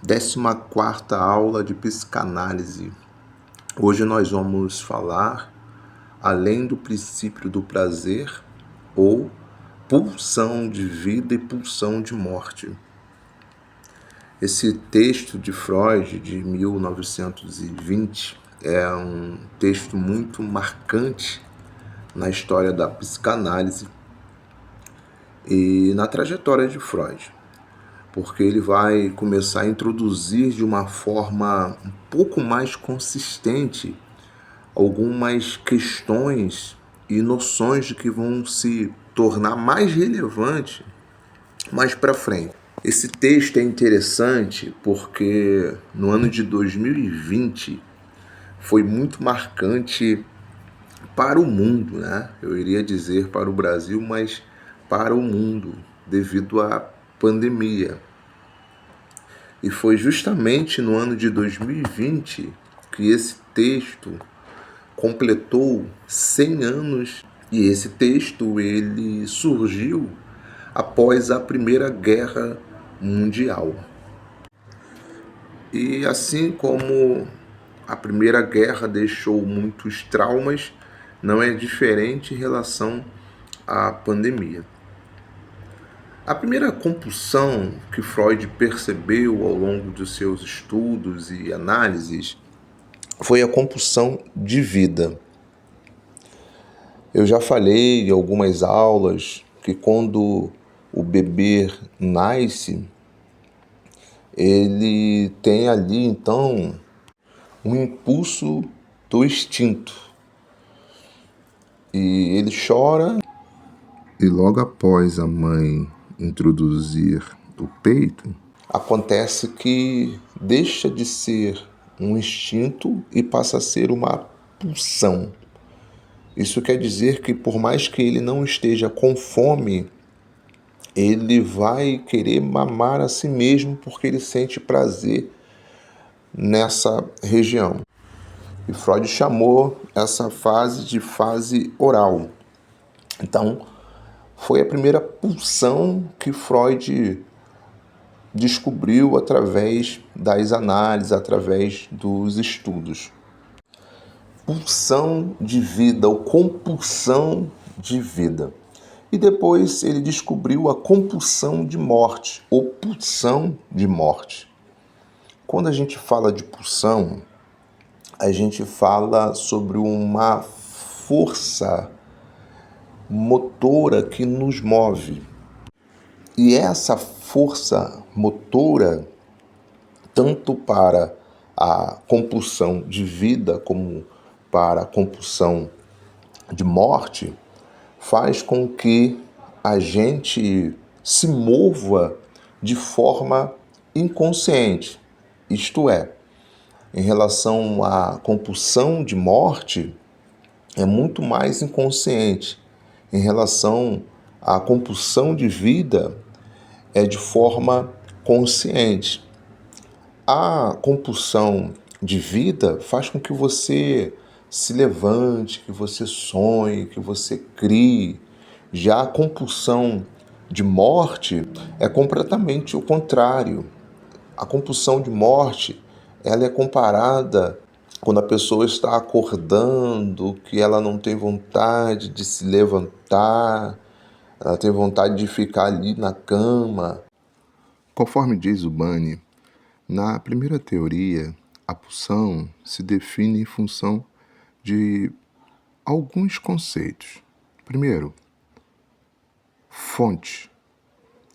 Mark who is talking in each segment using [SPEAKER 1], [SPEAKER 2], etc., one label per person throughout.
[SPEAKER 1] 14ª aula de psicanálise. Hoje nós vamos falar além do princípio do prazer ou pulsão de vida e pulsão de morte. Esse texto de Freud, de 1920, é um texto muito marcante na história da psicanálise e na trajetória de Freud, porque ele vai começar a introduzir de uma forma um pouco mais consistente algumas questões e noções de que vão se tornar mais relevantes mais para frente. Esse texto é interessante porque no ano de 2020 foi muito marcante para o mundo, né? Eu iria dizer para o Brasil, mas para o mundo, devido à pandemia. E foi justamente no ano de 2020 que esse texto completou 100 anos. E esse texto ele surgiu após a Primeira Guerra Mundial. E assim como a Primeira Guerra deixou muitos traumas, não é diferente em relação à pandemia. A primeira compulsão que Freud percebeu ao longo dos seus estudos e análises foi a compulsão de vida. Eu já falei em algumas aulas que quando o bebê nasce, ele tem ali então um impulso do instinto. E ele chora e logo após a mãe introduzir o peito, acontece que deixa de ser um instinto e passa a ser uma pulsão. Isso quer dizer que por mais que ele não esteja com fome, ele vai querer mamar a si mesmo porque ele sente prazer nessa região. E Freud chamou essa fase de fase oral. Então, foi a primeira pulsão que Freud descobriu através das análises, através dos estudos. Pulsão de vida ou compulsão de vida. E depois ele descobriu a compulsão de morte ou pulsão de morte. Quando a gente fala de pulsão, a gente fala sobre uma força motora que nos move. E essa força motora, tanto para a compulsão de vida como para a compulsão de morte, faz com que a gente se mova de forma inconsciente. Isto é, em relação à compulsão de morte, é muito mais inconsciente. Em relação à compulsão de vida, é de forma consciente. A compulsão de vida faz com que você se levante, que você sonhe, que você crie. Já a compulsão de morte é completamente o contrário. A compulsão de morte, ela é comparada quando a pessoa está acordando, que ela não tem vontade de se levantar, ela tem vontade de ficar ali na cama. Conforme diz o Bani, na primeira teoria, a pulsão se define em função de alguns conceitos. Primeiro, fonte.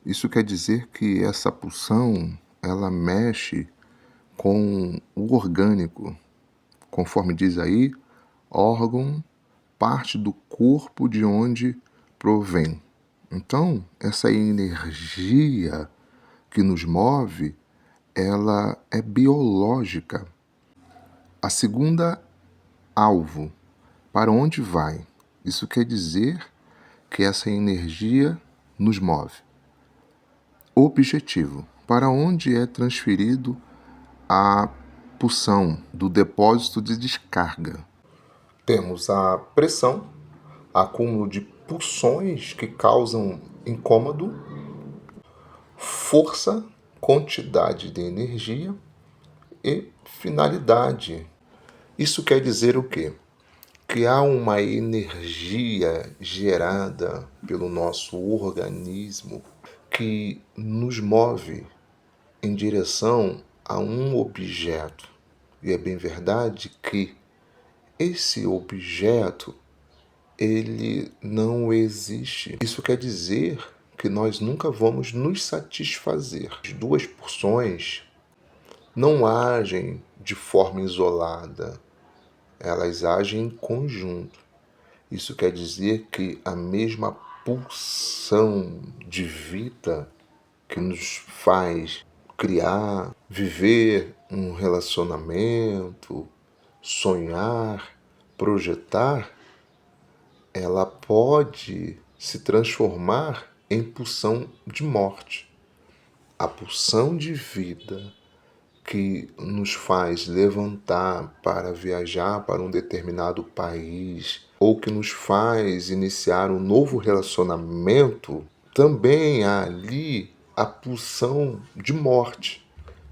[SPEAKER 1] Isso quer dizer que essa pulsão, ela mexe com o orgânico. Conforme diz aí, órgão, parte do corpo de onde provém. Então, essa energia que nos move, ela é biológica. A segunda, alvo. Para onde vai? Isso quer dizer que essa energia nos move. Objetivo. Para onde é transferido a pulsão do depósito de descarga? Temos a pressão, acúmulo de pulsões que causam incômodo, força, quantidade de energia e finalidade. Isso quer dizer o quê? Que há uma energia gerada pelo nosso organismo que nos move em direção a um objeto. E é bem verdade que esse objeto, ele não existe. Isso quer dizer que nós nunca vamos nos satisfazer. As duas porções não agem de forma isolada, elas agem em conjunto. Isso quer dizer que a mesma pulsão de vida que nos faz criar, viver um relacionamento, sonhar, projetar, ela pode se transformar em pulsão de morte. A pulsão de vida que nos faz levantar para viajar para um determinado país ou que nos faz iniciar um novo relacionamento, também há ali a pulsão de morte.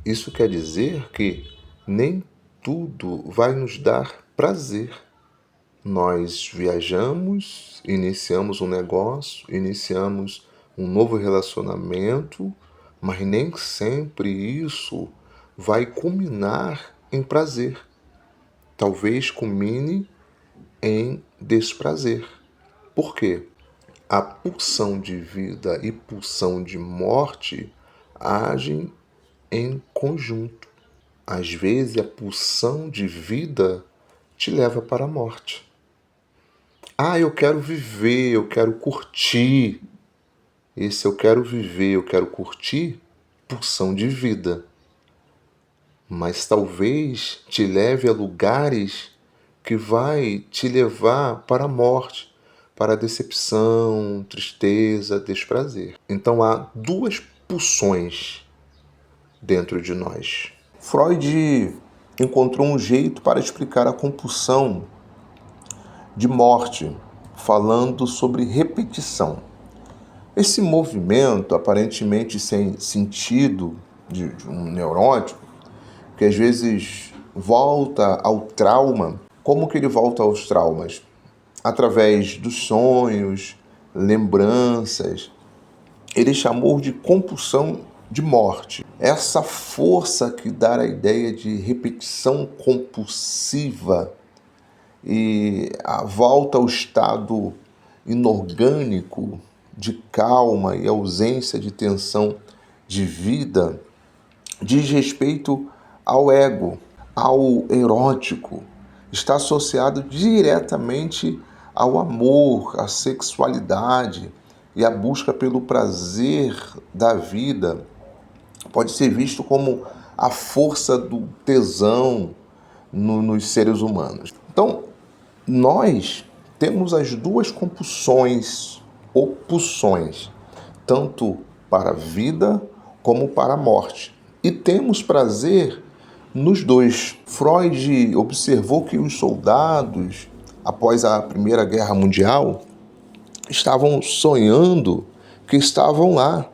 [SPEAKER 1] Isso quer dizer que nem tudo vai nos dar prazer. Nós viajamos, iniciamos um negócio, iniciamos um novo relacionamento, mas nem sempre isso vai culminar em prazer. Talvez culmine em desprazer. Por quê? A pulsão de vida e pulsão de morte agem em conjunto. Às vezes a pulsão de vida te leva para a morte. Eu quero viver, eu quero curtir. Esse eu quero viver, eu quero curtir, pulsão de vida. Mas talvez te leve a lugares que vai te levar para a morte, para a decepção, tristeza, desprazer. Então há duas pulsões dentro de nós. Freud encontrou um jeito para explicar a compulsão de morte, falando sobre repetição. Esse movimento, aparentemente sem sentido, de um neurótico, que às vezes volta ao trauma. Como que ele volta aos traumas? Através dos sonhos, lembranças. Ele chamou de compulsão de morte. Essa força que dá a ideia de repetição compulsiva e a volta ao estado inorgânico de calma e ausência de tensão de vida diz respeito ao ego, ao erótico. Está associado diretamente ao amor, à sexualidade e à busca pelo prazer da vida. Pode ser visto como a força do tesão nos seres humanos. Então, nós temos as duas compulsões ou pulsões, tanto para a vida como para a morte. E temos prazer nos dois. Freud observou que os soldados, após a Primeira Guerra Mundial, estavam sonhando que estavam lá.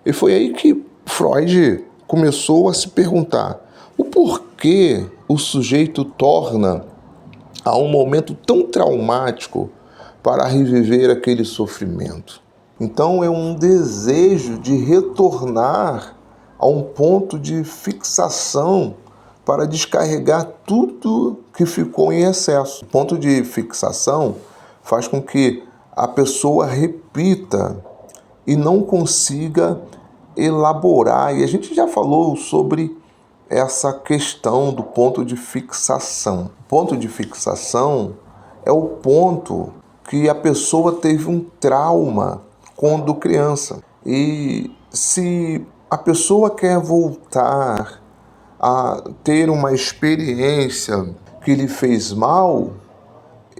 [SPEAKER 1] E foi aí que Freud começou a se perguntar o porquê o sujeito torna a um momento tão traumático para reviver aquele sofrimento. Então é um desejo de retornar a um ponto de fixação para descarregar tudo que ficou em excesso. O ponto de fixação faz com que a pessoa repita e não consiga elaborar. E a gente já falou sobre essa questão do ponto de fixação. O ponto de fixação é o ponto que a pessoa teve um trauma quando criança. E se a pessoa quer voltar a ter uma experiência que lhe fez mal,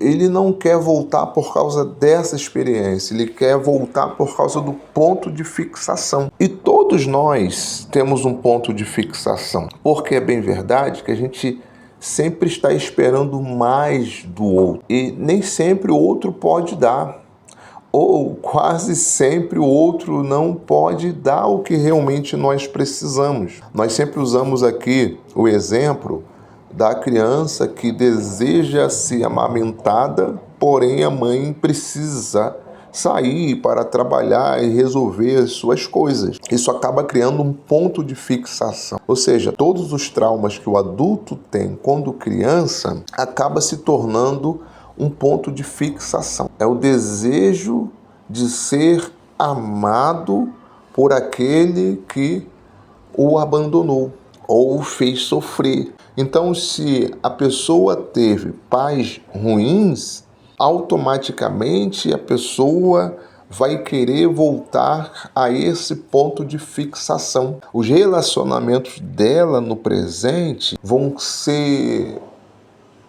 [SPEAKER 1] ele não quer voltar por causa dessa experiência, ele quer voltar por causa do ponto de fixação. E todos nós temos um ponto de fixação, porque é bem verdade que a gente sempre está esperando mais do outro e nem sempre o outro pode dar. ou quase sempre o outro não pode dar o que realmente nós precisamos. Nós sempre usamos aqui o exemplo da criança que deseja ser amamentada, porém a mãe precisa sair para trabalhar e resolver suas coisas. Isso acaba criando um ponto de fixação. Ou seja, todos os traumas que o adulto tem quando criança acaba se tornando um ponto de fixação. É o desejo de ser amado por aquele que o abandonou ou o fez sofrer. Então, se a pessoa teve pais ruins, automaticamente a pessoa vai querer voltar a esse ponto de fixação. Os relacionamentos dela no presente vão ser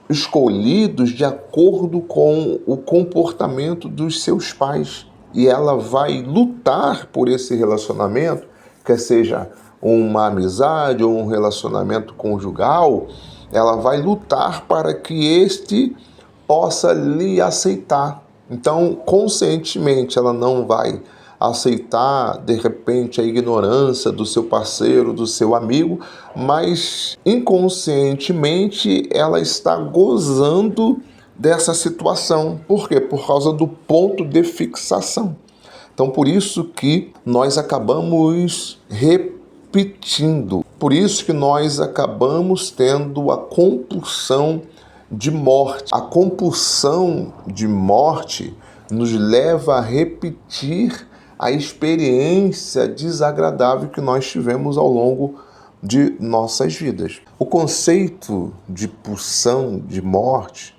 [SPEAKER 1] escolhidos de acordo com o comportamento dos seus pais. E ela vai lutar por esse relacionamento, quer seja uma amizade ou um relacionamento conjugal, ela vai lutar para que este possa lhe aceitar. Então, conscientemente, ela não vai aceitar, de repente, a ignorância do seu parceiro, do seu amigo, mas inconscientemente ela está gozando dessa situação. Por quê? Por causa do ponto de fixação. Então, por isso que nós acabamos repetindo, por isso que nós acabamos tendo a compulsão de morte. A compulsão de morte nos leva a repetir a experiência desagradável que nós tivemos ao longo de nossas vidas. O conceito de pulsão de morte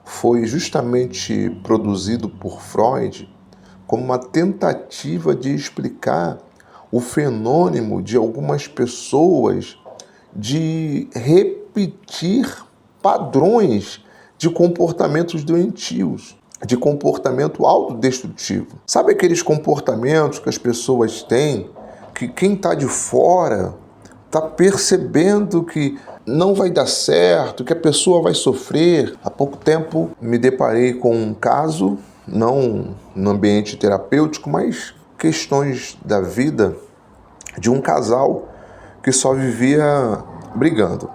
[SPEAKER 1] foi justamente produzido por Freud como uma tentativa de explicar o fenômeno de algumas pessoas de repetir padrões de comportamentos doentios, de comportamento autodestrutivo. Sabe aqueles comportamentos que as pessoas têm, que quem está de fora está percebendo que não vai dar certo, que a pessoa vai sofrer? Há pouco tempo me deparei com um caso, não no ambiente terapêutico, mas questões da vida de um casal que só vivia brigando.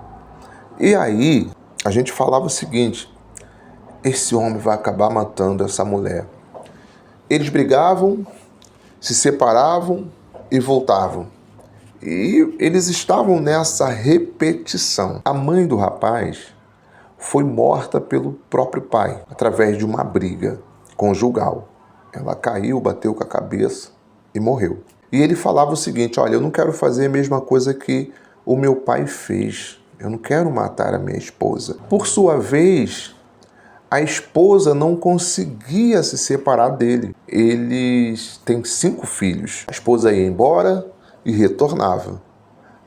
[SPEAKER 1] E aí a gente falava o seguinte: esse homem vai acabar matando essa mulher. Eles brigavam, se separavam e voltavam. E eles estavam nessa repetição. A mãe do rapaz foi morta pelo próprio pai, através de uma briga conjugal. Ela caiu, bateu com a cabeça e morreu. E ele falava o seguinte: olha, eu não quero fazer a mesma coisa que o meu pai fez. Eu não quero matar a minha esposa. Por sua vez, a esposa não conseguia se separar dele. Eles têm 5 filhos. A esposa ia embora e retornava.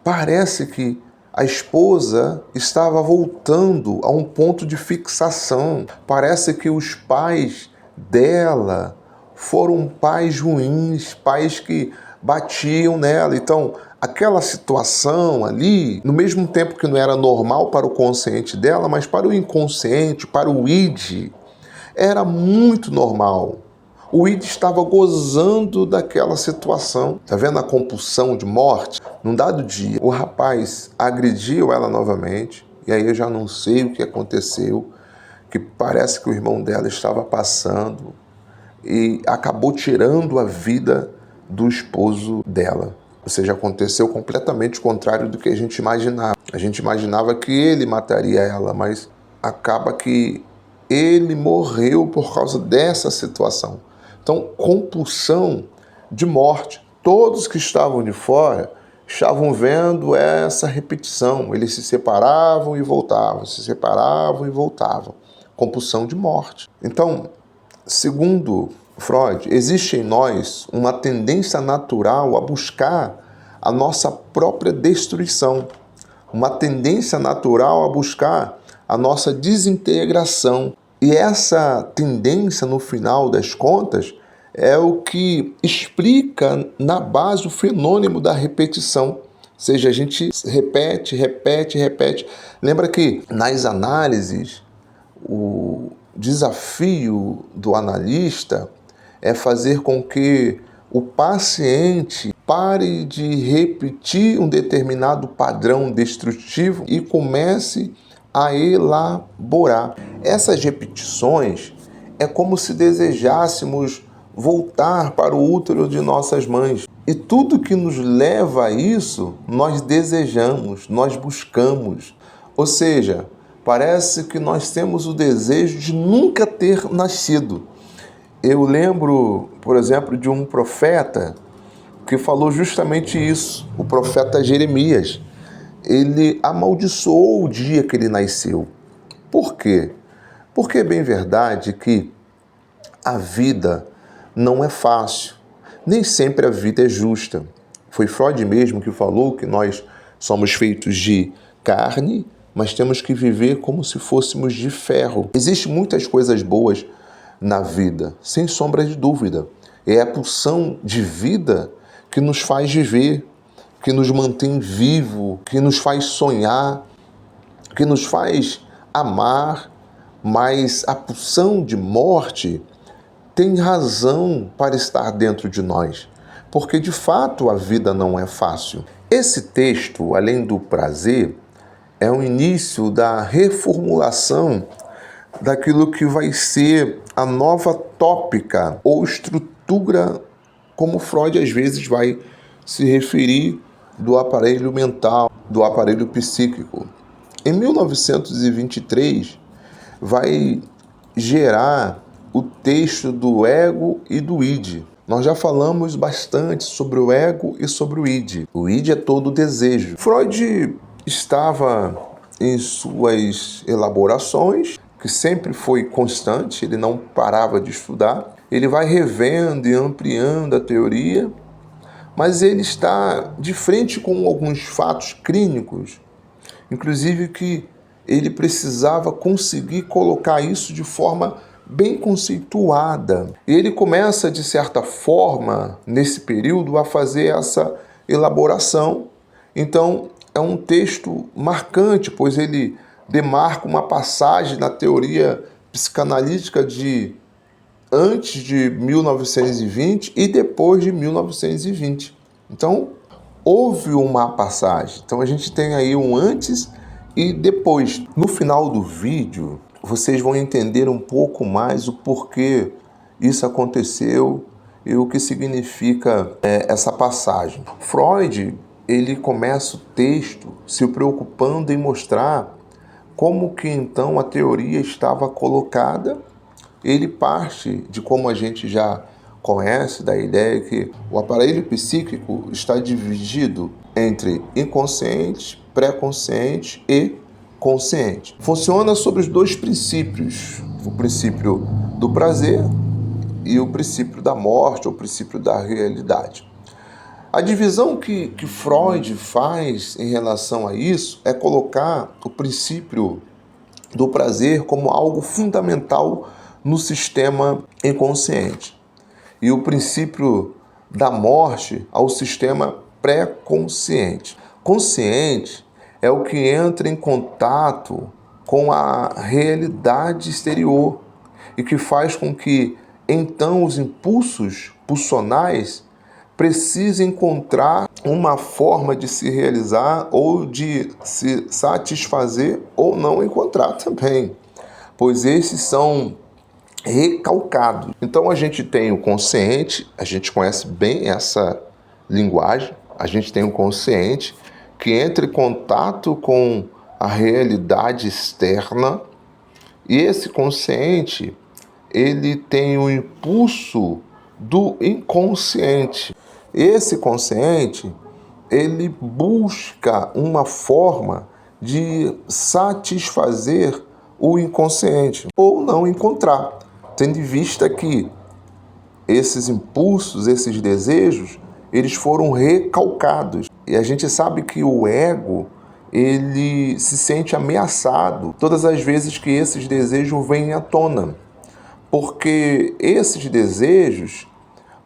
[SPEAKER 1] Parece que a esposa estava voltando a um ponto de fixação. Parece que os pais dela foram pais ruins, pais que batiam nela. Então, aquela situação ali, no mesmo tempo que não era normal para o consciente dela, mas para o inconsciente, para o id, era muito normal. O id estava gozando daquela situação. Tá vendo a compulsão de morte? Num dado dia, o rapaz agrediu ela novamente, e aí eu já não sei o que aconteceu, que parece que o irmão dela estava passando e acabou tirando a vida do esposo dela. Ou seja, aconteceu completamente o contrário do que a gente imaginava. A gente imaginava que ele mataria ela, mas acaba que ele morreu por causa dessa situação. Então, compulsão de morte. Todos que estavam de fora estavam vendo essa repetição. Eles se separavam e voltavam, se separavam e voltavam. Compulsão de morte. Então, segundo Freud, existe em nós uma tendência natural a buscar a nossa própria destruição, uma tendência natural a buscar a nossa desintegração. E essa tendência, no final das contas, é o que explica na base o fenômeno da repetição. Ou seja, a gente repete. Lembra que nas análises, o desafio do analista é fazer com que o paciente pare de repetir um determinado padrão destrutivo e comece a elaborar. Essas repetições é como se desejássemos voltar para o útero de nossas mães. E tudo que nos leva a isso, nós desejamos, nós buscamos. Ou seja, parece que nós temos o desejo de nunca ter nascido. Eu lembro, por exemplo, de um profeta que falou justamente isso, o profeta Jeremias. Ele amaldiçoou o dia que ele nasceu. Por quê? Porque é bem verdade que a vida não é fácil, nem sempre a vida é justa. Foi Freud mesmo que falou que nós somos feitos de carne, mas temos que viver como se fôssemos de ferro. Existem muitas coisas boas na vida, sem sombra de dúvida. É a pulsão de vida que nos faz viver, que nos mantém vivo, que nos faz sonhar, que nos faz amar, mas a pulsão de morte tem razão para estar dentro de nós, porque de fato a vida não é fácil. Esse texto, além do prazer, é o início da reformulação daquilo que vai ser a nova tópica ou estrutura, como Freud às vezes vai se referir, do aparelho mental, do aparelho psíquico. Em 1923, vai gerar o texto do ego e do id. Nós já falamos bastante sobre o ego e sobre o id. O id é todo o desejo. Freud estava em suas elaborações, que sempre foi constante, ele não parava de estudar. Ele vai revendo e ampliando a teoria, mas ele está de frente com alguns fatos clínicos, inclusive que ele precisava conseguir colocar isso de forma bem conceituada. E ele começa, de certa forma, nesse período, a fazer essa elaboração. Então, é um texto marcante, pois ele demarca uma passagem na teoria psicanalítica de antes de 1920 e depois de 1920. Então, houve uma passagem. Então, a gente tem aí um antes e depois. No final do vídeo, vocês vão entender um pouco mais o porquê isso aconteceu e o que significa essa passagem. Freud, ele começa o texto se preocupando em mostrar como que então a teoria estava colocada. Ele parte de como a gente já conhece, da ideia que o aparelho psíquico está dividido entre inconsciente, pré-consciente e consciente. Funciona sobre os dois princípios, o princípio do prazer e o princípio da morte, ou o princípio da realidade. A divisão que Freud faz em relação a isso é colocar o princípio do prazer como algo fundamental no sistema inconsciente e o princípio da morte ao sistema pré-consciente. Consciente é o que entra em contato com a realidade exterior e que faz com que, então, os impulsos pulsionais precisem encontrar uma forma de se realizar ou de se satisfazer ou não encontrar também, pois esses são recalcados. Então a gente tem o consciente, a gente conhece bem essa linguagem, a gente tem o consciente que entra em contato com a realidade externa, e esse consciente, ele tem o impulso do inconsciente. Esse consciente, ele busca uma forma de satisfazer o inconsciente ou não encontrar, tendo em vista que esses impulsos, esses desejos, eles foram recalcados. E a gente sabe que o ego, ele se sente ameaçado todas as vezes que esses desejos vêm à tona, porque esses desejos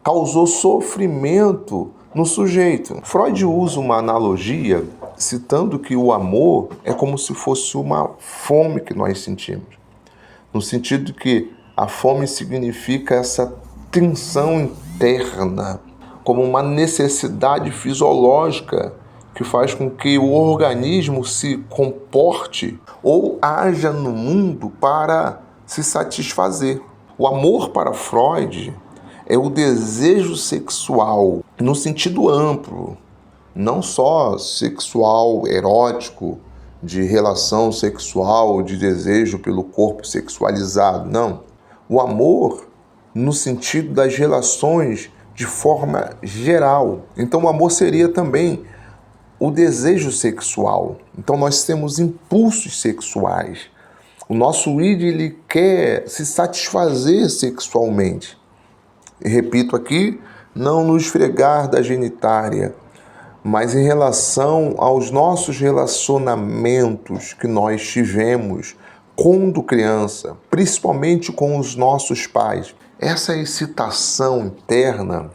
[SPEAKER 1] causou sofrimento no sujeito. Freud usa uma analogia citando que o amor é como se fosse uma fome que nós sentimos, no sentido que a fome significa essa tensão interna, como uma necessidade fisiológica que faz com que o organismo se comporte ou haja no mundo para se satisfazer. O amor para Freud é o desejo sexual no sentido amplo, não só sexual, erótico, de relação sexual, de desejo pelo corpo sexualizado, não. O amor no sentido das relações de forma geral. Então o amor seria também o desejo sexual. Então nós temos impulsos sexuais. O nosso id, ele quer se satisfazer sexualmente. E repito aqui, não nos esfregar da genitária, mas em relação aos nossos relacionamentos que nós tivemos quando criança, principalmente com os nossos pais. Essa excitação interna,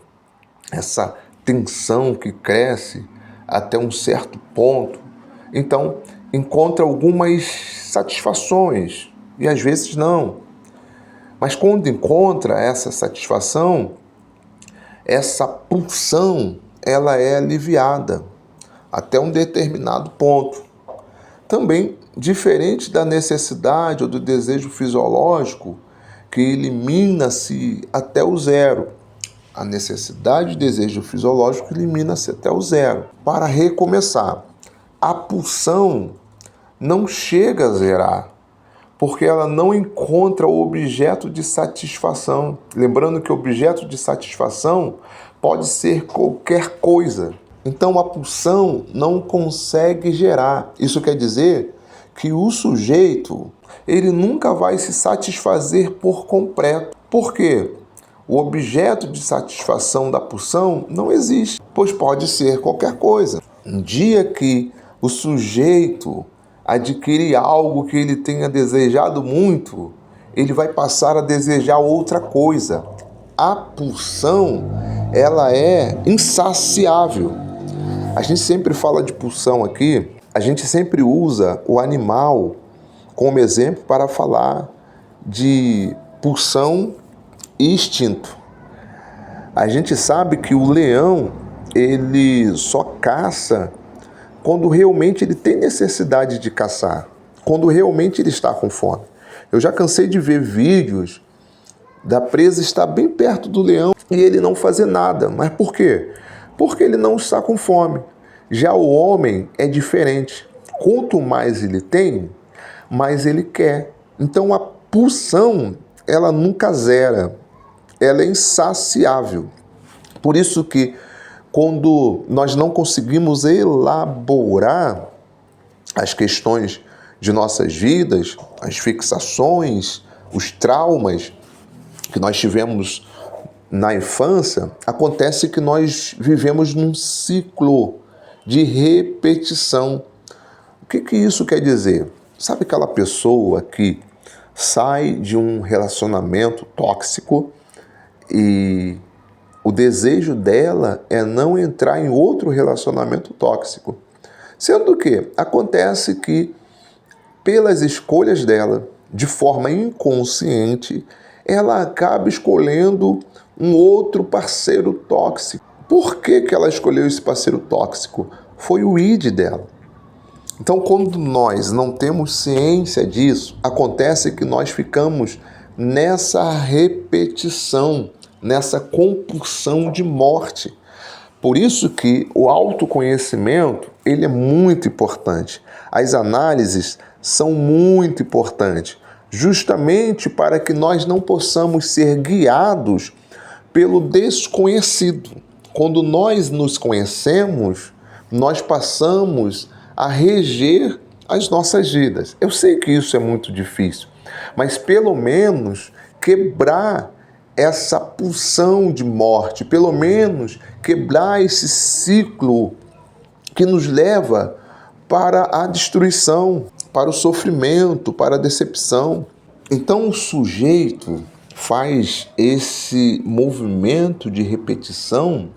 [SPEAKER 1] essa tensão que cresce até um certo ponto, então encontra algumas satisfações e às vezes não. Mas quando encontra essa satisfação, essa pulsão, ela é aliviada até um determinado ponto. Também diferente da necessidade ou do desejo fisiológico, que elimina-se até o zero. A necessidade e desejo fisiológico elimina-se até o zero. Para recomeçar, a pulsão não chega a zerar, porque ela não encontra o objeto de satisfação. Lembrando que o objeto de satisfação pode ser qualquer coisa. Então a pulsão não consegue gerar. Isso quer dizer que o sujeito, ele nunca vai se satisfazer por completo. Por quê? O objeto de satisfação da pulsão não existe, pois pode ser qualquer coisa. Um dia que o sujeito adquire algo que ele tenha desejado muito, ele vai passar a desejar outra coisa. A pulsão, ela é insaciável. A gente sempre fala de pulsão aqui, a gente sempre usa o animal como exemplo para falar de pulsão e instinto. A gente sabe que o leão, ele só caça quando realmente ele tem necessidade de caçar, quando realmente ele está com fome. Eu já cansei de ver vídeos da presa estar bem perto do leão e ele não fazer nada. Mas por quê? Porque ele não está com fome. Já o homem é diferente. Quanto mais ele tem, mais ele quer. Então a pulsão, ela nunca zera. Ela é insaciável. Por isso que quando nós não conseguimos elaborar as questões de nossas vidas, as fixações, os traumas que nós tivemos na infância, acontece que nós vivemos num ciclo de repetição. O que isso quer dizer? Sabe aquela pessoa que sai de um relacionamento tóxico e o desejo dela é não entrar em outro relacionamento tóxico? Sendo que acontece que, pelas escolhas dela, de forma inconsciente, ela acaba escolhendo um outro parceiro tóxico. Por que ela escolheu esse parceiro tóxico? Foi o id dela. Então, quando nós não temos ciência disso, acontece que nós ficamos nessa repetição, nessa compulsão de morte. Por isso que o autoconhecimento, ele é muito importante. As análises são muito importantes, justamente para que nós não possamos ser guiados pelo desconhecido. Quando nós nos conhecemos, nós passamos a reger as nossas vidas. Eu sei que isso é muito difícil, mas pelo menos quebrar essa pulsão de morte, pelo menos quebrar esse ciclo que nos leva para a destruição, para o sofrimento, para a decepção. Então o sujeito faz esse movimento de repetição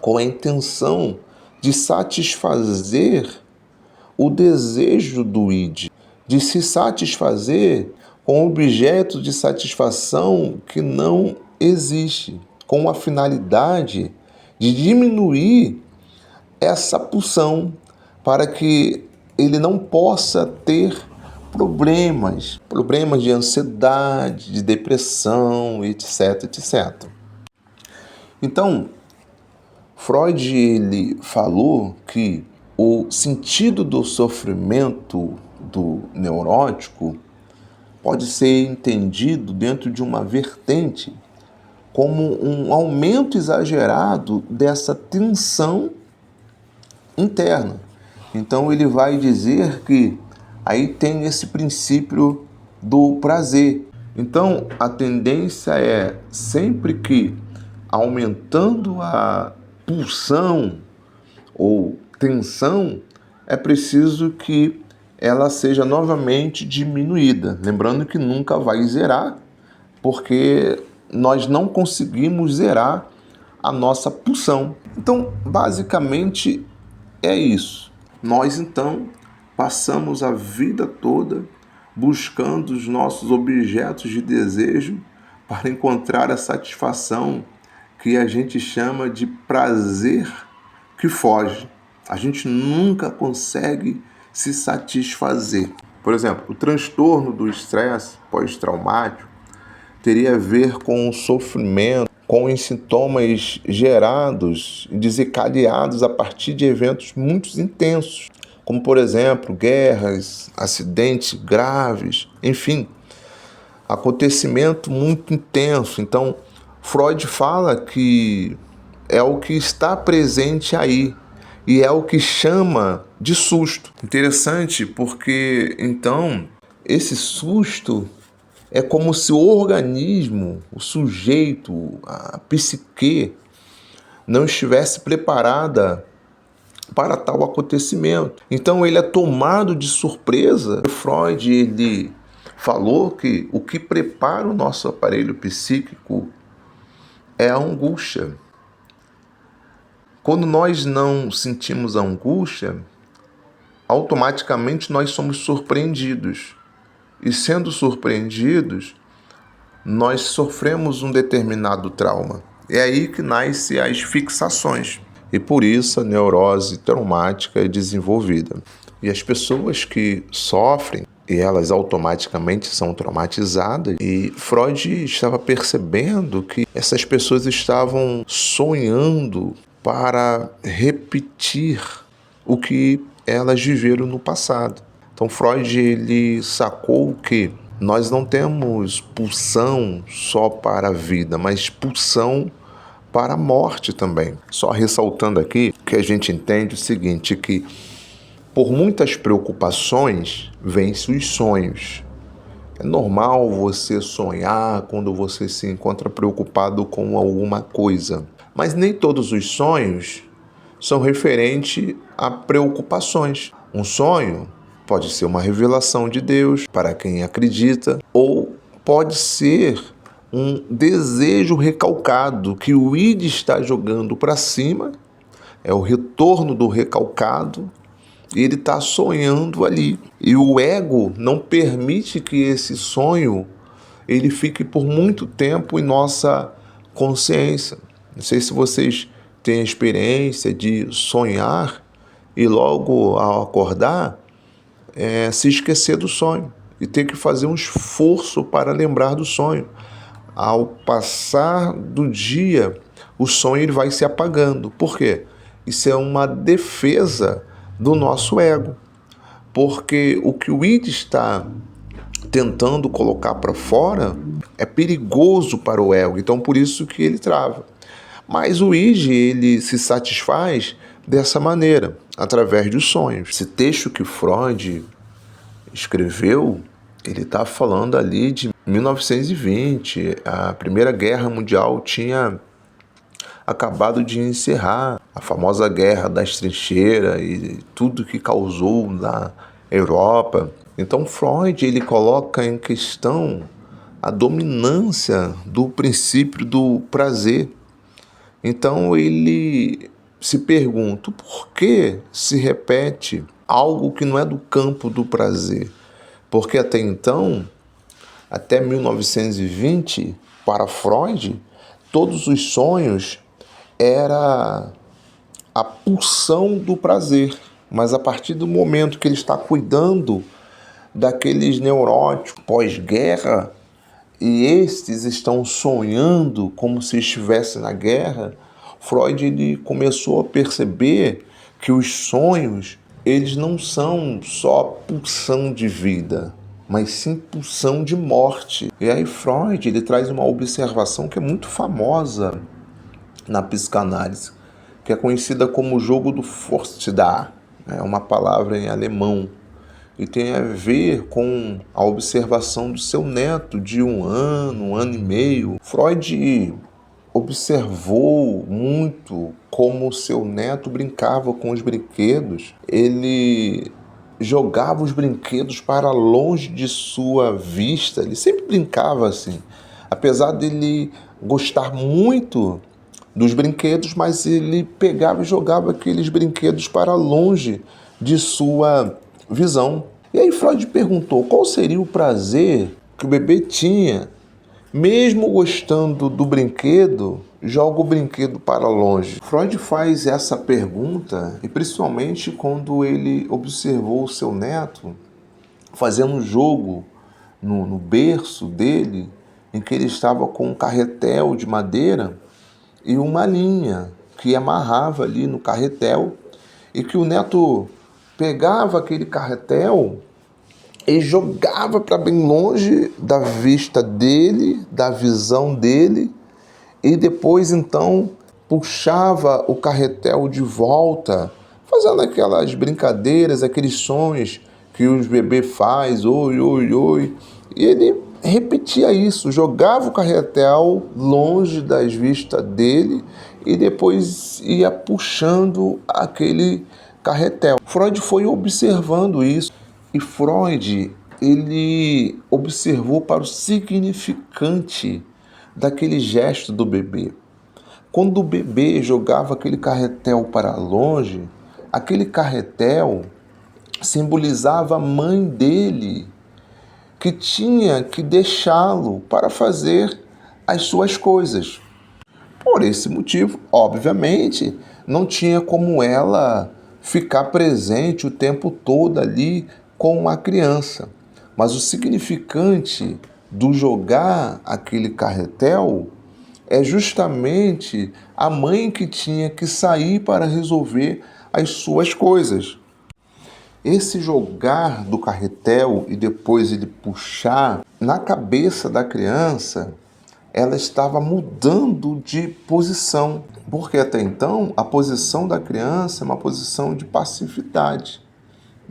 [SPEAKER 1] com a intenção de satisfazer o desejo do id, de se satisfazer com um objeto de satisfação que não existe com a finalidade de diminuir essa pulsão para que ele não possa ter problemas de ansiedade, de depressão, etc, etc. Então, Freud ele falou que o sentido do sofrimento do neurótico pode ser entendido dentro de uma vertente como um aumento exagerado dessa tensão interna. Então ele vai dizer que aí tem esse princípio do prazer. Então a tendência é sempre que aumentando a pulsão ou tensão, é preciso que ela seja novamente diminuída. Lembrando que nunca vai zerar, porque nós não conseguimos zerar a nossa pulsão. Então, basicamente, é isso. Nós, então, passamos a vida toda buscando os nossos objetos de desejo para encontrar a satisfação que a gente chama de prazer que foge. A gente nunca consegue se satisfazer. Por exemplo, o transtorno do estresse pós-traumático teria a ver com o sofrimento, com os sintomas gerados e desencadeados a partir de eventos muito intensos, como, por exemplo, guerras, acidentes graves, enfim, acontecimento muito intenso. Então, Freud fala que é o que está presente aí e é o que chama de susto. Interessante porque, então, esse susto é como se o organismo, o sujeito, a psique, não estivesse preparada para tal acontecimento. Então ele é tomado de surpresa. Freud ele falou que o que prepara o nosso aparelho psíquico é a angústia. Quando nós não sentimos a angústia, automaticamente nós somos surpreendidos. E sendo surpreendidos, nós sofremos um determinado trauma. É aí que nascem as fixações. E por isso a neurose traumática é desenvolvida. E as pessoas que sofrem, e elas automaticamente são traumatizadas, e Freud estava percebendo que essas pessoas estavam sonhando para repetir o que elas viveram no passado. Então Freud ele sacou que nós não temos pulsão só para a vida, mas pulsão para a morte também. Só ressaltando aqui que a gente entende o seguinte, que por muitas preocupações vêm-se os sonhos. É normal você sonhar quando você se encontra preocupado com alguma coisa, mas nem todos os sonhos são referentes a preocupações. Um sonho pode ser uma revelação de Deus para quem acredita, ou pode ser um desejo recalcado que o id está jogando para cima, é o retorno do recalcado, e ele está sonhando ali. E o ego não permite que esse sonho ele fique por muito tempo em nossa consciência. Não sei se vocês têm a experiência de sonhar e logo ao acordar, se esquecer do sonho e ter que fazer um esforço para lembrar do sonho. Ao passar do dia, o sonho ele vai se apagando. Por quê? Isso é uma defesa do nosso ego. Porque o que o id está tentando colocar para fora é perigoso para o ego. Então, por isso que ele trava. Mas o id ele se satisfaz dessa maneira, através dos sonhos. Esse texto que Freud escreveu, ele está falando ali de 1920, a Primeira Guerra Mundial tinha acabado de encerrar, a famosa Guerra das Trincheiras e tudo que causou na Europa. Então Freud ele coloca em questão a dominância do princípio do prazer. Então ele se pergunta por que se repete algo que não é do campo do prazer. Porque até então, até 1920, para Freud, todos os sonhos era a pulsão do prazer, mas a partir do momento que ele está cuidando daqueles neuróticos pós-guerra e estes estão sonhando como se estivesse na guerra, Freud ele começou a perceber que os sonhos eles não são só pulsão de vida, mas sim pulsão de morte. E aí Freud ele traz uma observação que é muito famosa na psicanálise, que é conhecida como o jogo do Forstda, é uma palavra em alemão, e tem a ver com a observação do seu neto de um ano e meio. Freud observou muito como o seu neto brincava com os brinquedos. Ele jogava os brinquedos para longe de sua vista. Ele sempre brincava assim. Apesar dele gostar muito dos brinquedos, mas ele pegava e jogava aqueles brinquedos para longe de sua visão. E aí Freud perguntou qual seria o prazer que o bebê tinha, mesmo gostando do brinquedo, joga o brinquedo para longe. Freud faz essa pergunta, e principalmente quando ele observou o seu neto fazendo um jogo no berço dele, em que ele estava com um carretel de madeira e uma linha que amarrava ali no carretel, e que o neto pegava aquele carretel e jogava para bem longe da vista dele, da visão dele, e depois então puxava o carretel de volta, fazendo aquelas brincadeiras, aqueles sons que os bebês faz, oi, oi, oi. E ele repetia isso, jogava o carretel longe das vistas dele e depois ia puxando aquele carretel. Freud foi observando isso e Freud ele observou para o significante daquele gesto do bebê. Quando o bebê jogava aquele carretel para longe, aquele carretel simbolizava a mãe dele, que tinha que deixá-lo para fazer as suas coisas. Por esse motivo, obviamente, não tinha como ela ficar presente o tempo todo ali com a criança. Mas o significante do jogar aquele carretel é justamente a mãe que tinha que sair para resolver as suas coisas. Esse jogar do carretel e depois ele puxar, na cabeça da criança, ela estava mudando de posição, porque até então a posição da criança é uma posição de passividade.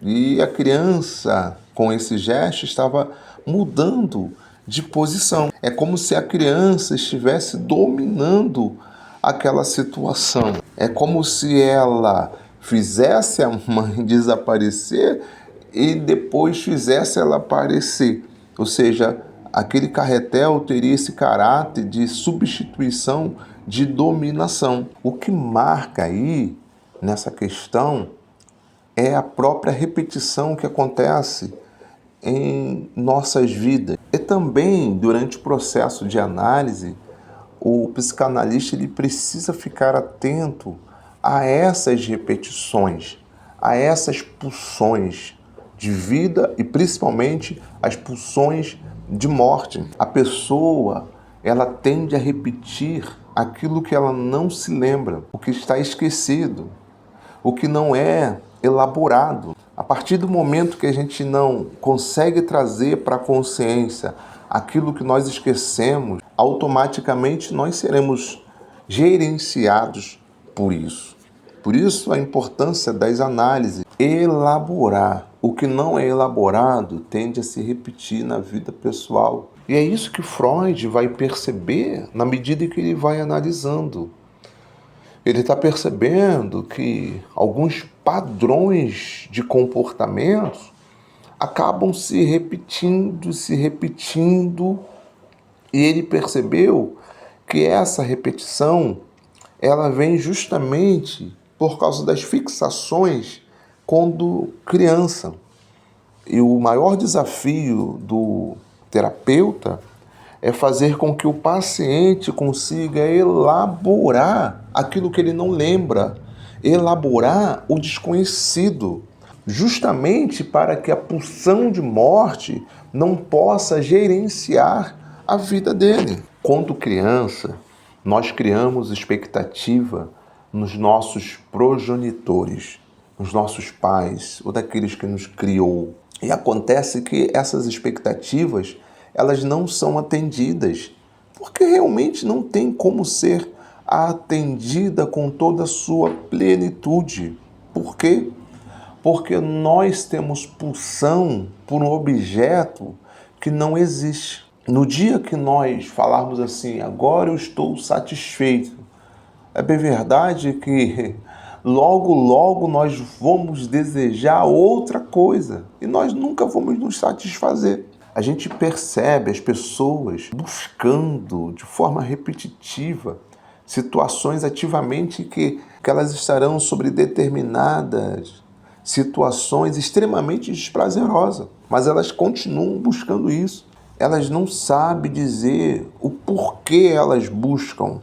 [SPEAKER 1] E a criança, com esse gesto, estava mudando de posição. É como se a criança estivesse dominando aquela situação. É como se ela fizesse a mãe desaparecer e depois fizesse ela aparecer. Ou seja, aquele carretel teria esse caráter de substituição, de dominação. O que marca aí, nessa questão, é a própria repetição que acontece em nossas vidas. E também, durante o processo de análise, o psicanalista ele precisa ficar atento a essas repetições, a essas pulsões de vida e principalmente as pulsões de morte. A pessoa, ela tende a repetir aquilo que ela não se lembra, o que está esquecido, o que não é elaborado. A partir do momento que a gente não consegue trazer para a consciência aquilo que nós esquecemos, automaticamente nós seremos gerenciados por isso. Por isso a importância das análises. Elaborar. O que não é elaborado tende a se repetir na vida pessoal. E é isso que Freud vai perceber na medida em que ele vai analisando. Ele está percebendo que alguns padrões de comportamentos acabam se repetindo, e ele percebeu que essa repetição ela vem justamente por causa das fixações quando criança. E o maior desafio do terapeuta é fazer com que o paciente consiga elaborar aquilo que ele não lembra, elaborar o desconhecido, justamente para que a pulsão de morte não possa gerenciar a vida dele. Quando criança, nós criamos expectativa nos nossos progenitores, nos nossos pais ou daqueles que nos criou. E acontece que essas expectativas, elas não são atendidas, porque realmente não tem como ser atendida com toda a sua plenitude. Por quê? Porque nós temos pulsão por um objeto que não existe. No dia que nós falarmos assim, agora eu estou satisfeito, é bem verdade que logo, logo nós vamos desejar outra coisa e nós nunca vamos nos satisfazer. A gente percebe as pessoas buscando de forma repetitiva situações ativamente que elas estarão sobre determinadas situações extremamente desprazerosas, mas elas continuam buscando isso. Elas não sabem dizer o porquê elas buscam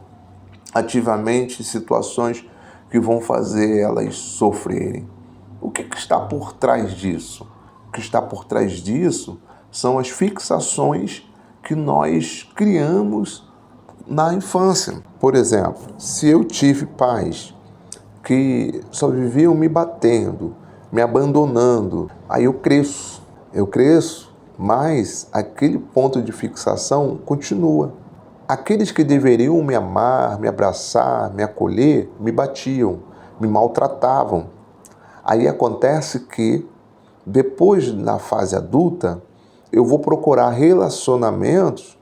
[SPEAKER 1] ativamente situações que vão fazer elas sofrerem. O que está por trás disso? O que está por trás disso são as fixações que nós criamos na infância. Por exemplo, se eu tive pais que só viviam me batendo, me abandonando, aí eu cresço, mas aquele ponto de fixação continua. Aqueles que deveriam me amar, me abraçar, me acolher, me batiam, me maltratavam. Aí acontece que, depois na fase adulta, eu vou procurar relacionamentos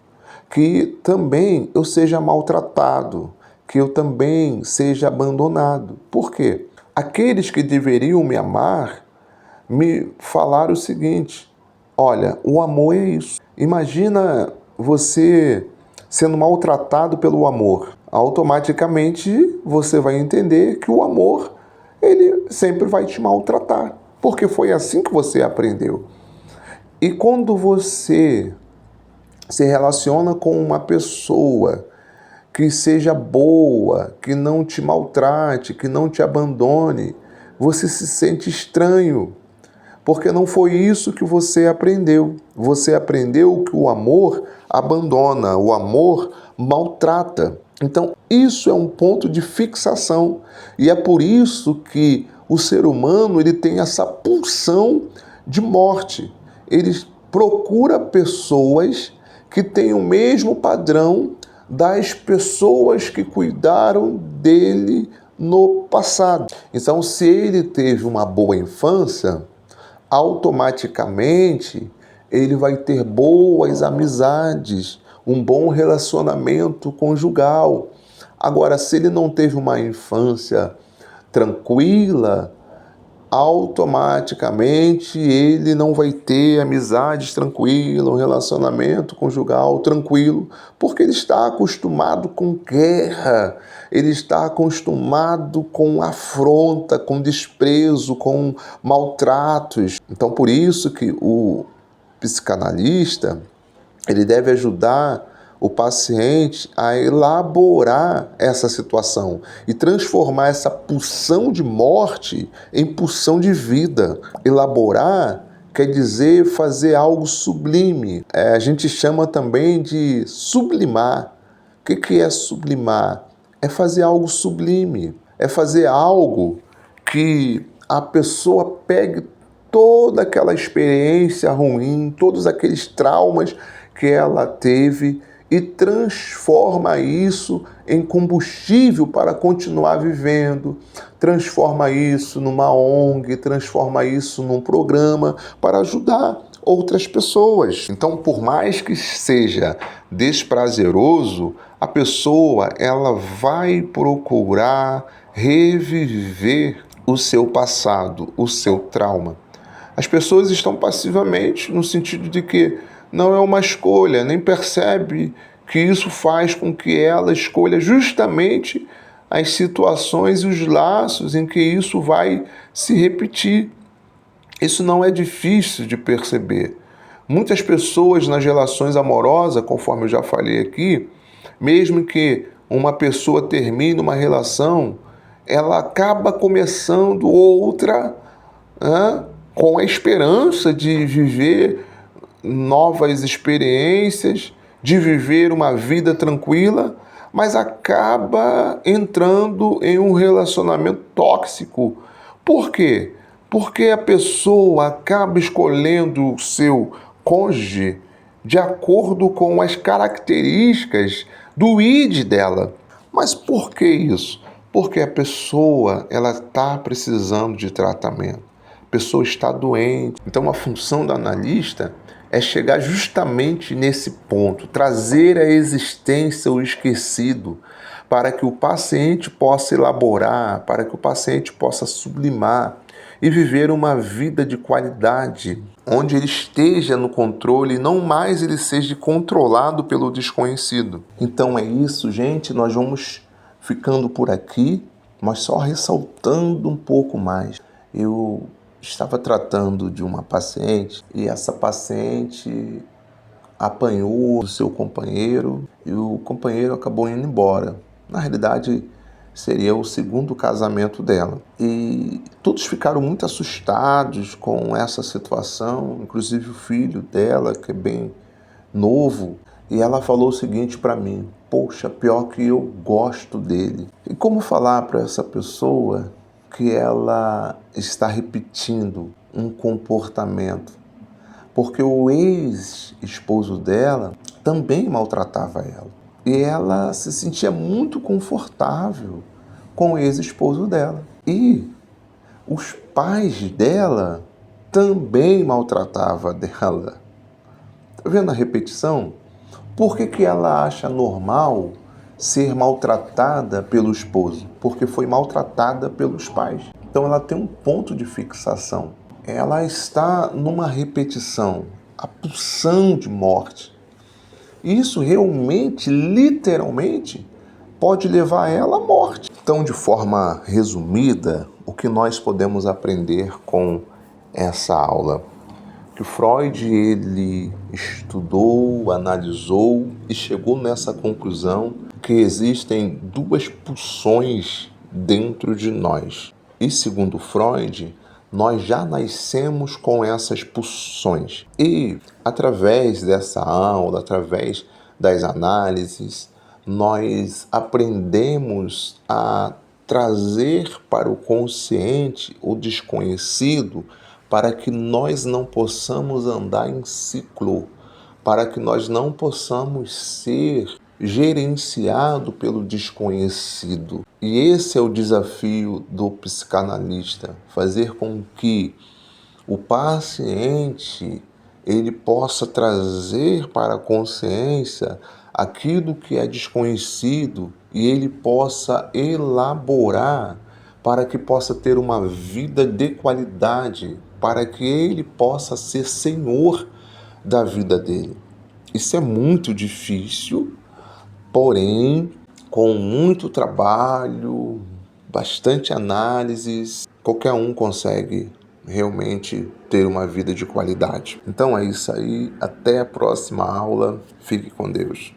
[SPEAKER 1] que também eu seja maltratado, que eu também seja abandonado. Por quê? Aqueles que deveriam me amar me falaram o seguinte: olha, o amor é isso. Imagina você sendo maltratado pelo amor. Automaticamente você vai entender que o amor, ele sempre vai te maltratar, porque foi assim que você aprendeu. E quando você se relaciona com uma pessoa que seja boa, que não te maltrate, que não te abandone, você se sente estranho, porque não foi isso que você aprendeu. Você aprendeu que o amor abandona, o amor maltrata. Então, isso é um ponto de fixação. E é por isso que o ser humano ele tem essa pulsão de morte. Ele procura pessoas que têm o mesmo padrão das pessoas que cuidaram dele no passado. Então, se ele teve uma boa infância, automaticamente ele vai ter boas amizades, um bom relacionamento conjugal. Agora, se ele não teve uma infância tranquila, automaticamente ele não vai ter amizades tranquilas, um relacionamento conjugal tranquilo, porque ele está acostumado com guerra, ele está acostumado com afronta, com desprezo, com maltratos. Então, por isso que o psicanalista, ele deve ajudar o paciente a elaborar essa situação e transformar essa pulsão de morte em pulsão de vida. Elaborar quer dizer fazer algo sublime. A gente chama também de sublimar. O que é sublimar? É fazer algo sublime. É fazer algo que a pessoa pegue toda aquela experiência ruim, todos aqueles traumas que ela teve e transforma isso em combustível para continuar vivendo, transforma isso numa ONG, transforma isso num programa para ajudar outras pessoas. Então, por mais que seja desprazeroso, a pessoa ela vai procurar reviver o seu passado, o seu trauma. As pessoas estão passivamente no sentido de que não é uma escolha, nem percebe que isso faz com que ela escolha justamente as situações e os laços em que isso vai se repetir. Isso não é difícil de perceber. Muitas pessoas nas relações amorosas, conforme eu já falei aqui, mesmo que uma pessoa termine uma relação, ela acaba começando outra, com a esperança de viver novas experiências, de viver uma vida tranquila, mas acaba entrando em um relacionamento tóxico. Por quê? Porque a pessoa acaba escolhendo o seu cônjuge de acordo com as características do id dela. Mas por que isso? Porque a pessoa ela está precisando de tratamento. A pessoa está doente. Então a função do analista é chegar justamente nesse ponto, trazer à existência o esquecido, para que o paciente possa elaborar, para que o paciente possa sublimar e viver uma vida de qualidade, onde ele esteja no controle e não mais ele seja controlado pelo desconhecido. Então é isso, gente, nós vamos ficando por aqui, mas só ressaltando um pouco mais. Eu estava tratando de uma paciente e essa paciente apanhou do seu companheiro e o companheiro acabou indo embora. Na realidade, seria o segundo casamento dela. E todos ficaram muito assustados com essa situação, inclusive o filho dela, que é bem novo. E ela falou o seguinte para mim: poxa, pior que eu gosto dele. E como falar para essa pessoa que ela está repetindo um comportamento? Porque o ex-esposo dela também maltratava ela. E ela se sentia muito confortável com o ex-esposo dela. E os pais dela também maltratavam dela. Tá vendo a repetição? Por que ela acha normal ser maltratada pelo esposo? Porque foi maltratada pelos pais. Então ela tem um ponto de fixação. Ela está numa repetição, a pulsão de morte. Isso realmente, literalmente, pode levar ela à morte. Então, de forma resumida, o que nós podemos aprender com essa aula? Que Freud ele estudou, analisou e chegou nessa conclusão que existem duas pulsões dentro de nós. E segundo Freud, nós já nascemos com essas pulsões. E através dessa aula, através das análises, nós aprendemos a trazer para o consciente o desconhecido, para que nós não possamos andar em ciclo, para que nós não possamos ser gerenciados pelo desconhecido. E esse é o desafio do psicanalista, fazer com que o paciente ele possa trazer para a consciência aquilo que é desconhecido e ele possa elaborar para que possa ter uma vida de qualidade, para que ele possa ser senhor da vida dele. Isso é muito difícil, porém, com muito trabalho, bastante análises, qualquer um consegue realmente ter uma vida de qualidade. Então é isso aí, até a próxima aula, fique com Deus.